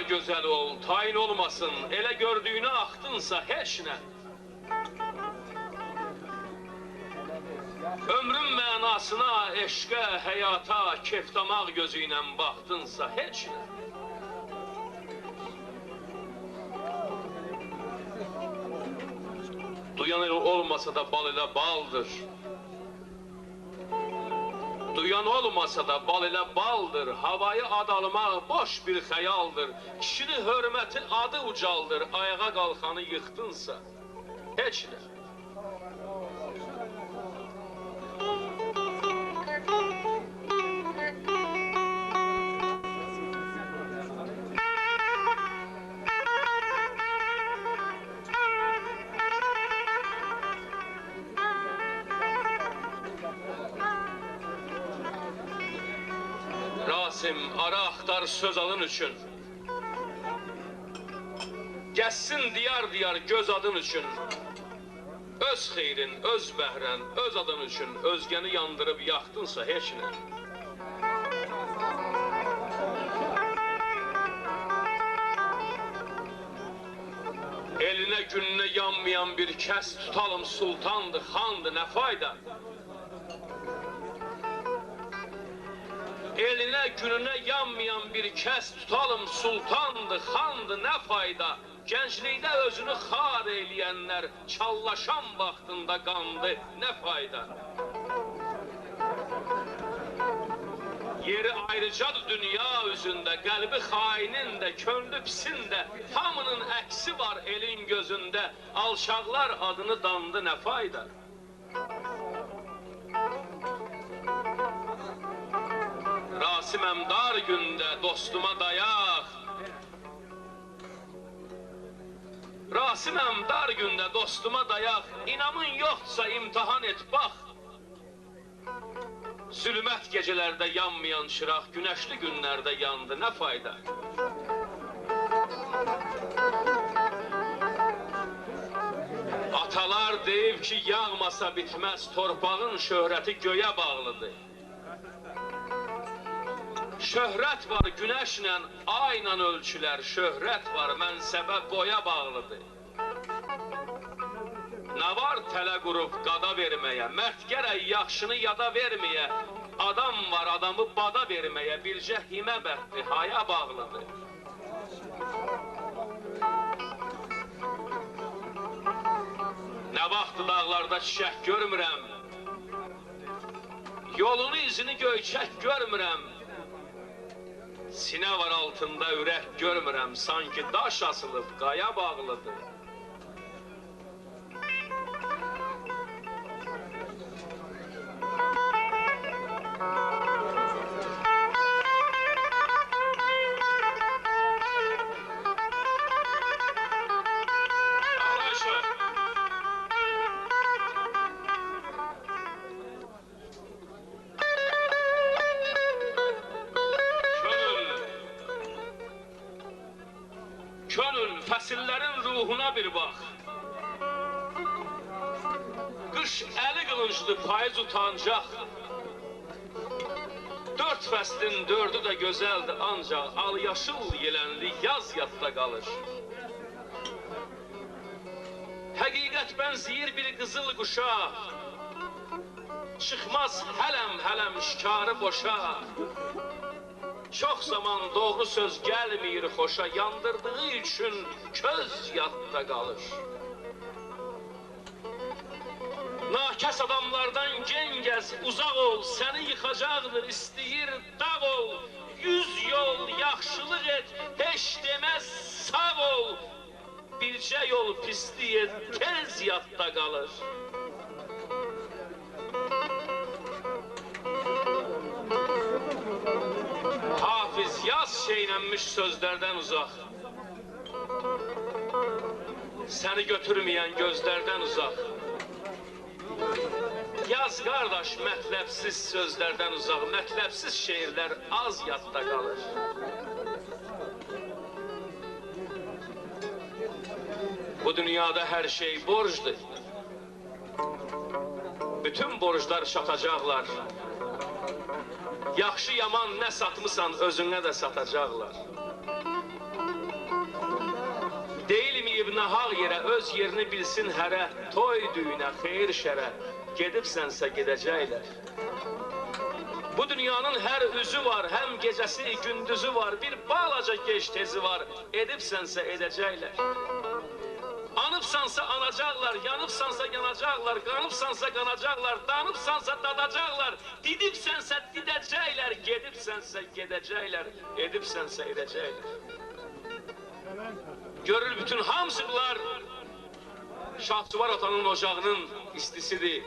gözəl ol, tayin olmasın, elə gördüyünə axdınsa heç nə. Ömrün mənasına, eşqə, həyata, keftamaq gözü ilə baxdınsa heç nə. Duyan olmasa da bal elə baldır. Duyan olmasa da bal elə baldır. Havayı adalmaq boş bir xəyaldır. Kişinin hörməti adı ucaldır. Ayağa qalxanı yıxdınsa heç nə. Rasim, ara axtar söz alın üçün. Gəzsin diyar diyar göz adın üçün. Öz xeyrin, öz bəhrən, öz adın üçün özgəni yandırıb yaxdınsa heç nə. Elinə gününə yanmayan bir kəs tutalım sultandır, xandır, nə fayda? Elinə gününə yanmayan bir kəs tutalım sultandır, xandır, nə fayda? Gənclikdə özünü xar eləyənlər çallaşan vaxtında qandı, nə fayda? Yeri ayrıcadır dünya üzündə, qəlbi xainin də, könlü pisin də, hamının əksi var elin gözündə, alçaqlar adını dandı, nə fayda? Rasiməm dar gündə dostuma dayaq. Rasiməm dar gündə dostuma dayaq. İnamın yoxdursa imtihan et bax. Zülmət gecələrdə yanmayan çıraq, günəşli günlərdə yandı, nə fayda? Atalar deyib ki, yağmasa bitməz, torpağın şöhrəti göyə bağlıdır. Şöhrət var günəşlə, ayla ölçülər, şöhrət var mənsəbə boya bağlıdır. Nə var tələ qurub qada verməyə, mərd gərək yaxşını yada verməyə, adam var adamı bada verməyə, bircə himə bəxti haya bağlıdır. Nə vaxt dağlarda çiçək görmürəm, yolunu izini göyçək görmürəm, sinə var altında ürək görmürəm, sanki daş asılıb qaya bağlıdır. Könül, fəsillərin ruhuna bir bax. Qış əli qılınclı payız utancaq. Dörd fəslin dördü də gözəldir, ancaq al-yaşıl yelənli yaz yadda qalır. Həqiqət bənziyir bir qızıl quşa, çıxmaz hələm şikarı boşa. Çox zaman doğru söz gəlmir xoşa, yandırdığı üçün köz yadda qalır. Nakəs adamlardan gen gəz, uzaq ol, səni yıxacaqdır, istəyir dağ ol. 100 yol yaxşılıq et, heç deməz sağ ol. Bircə yol pislik et, tez yadda qalır. Hafiz, yaz şeylənmiş sözlərdən uzaq. Səni götürməyən gözlərdən uzaq. Yaz qardaş, mətləbsiz sözlərdən uzaq. Mətləbsiz şeirlər az yadda qalır. Bu dünyada hər şey borcdur. Bütün borclar çatacaqlar. Yaxşı yaman nə satmısan özünə də satacaqlar. Deyilməyib nahaq yerə, öz yerini bilsin hərə, toy düyünə, xeyir şərə, gedibsənsə gedəcəklər. Bu dünyanın hər üzü var, həm gecəsi, gündüzü var, bir balaca geç tezi var, edibsənsə edəcəklər. Anıbsansa anacaqlar, yanıbsansa yanacaqlar, qanıbsansa qanacaqlar, danıbsansa dadacaqlar, didibsənsə didəcəklər, gedibsənsə gedəcəklər, edibsənsə edəcəklər. Görür bütün hamısı bunlar Şahçıvar atanın ocağının istisidir.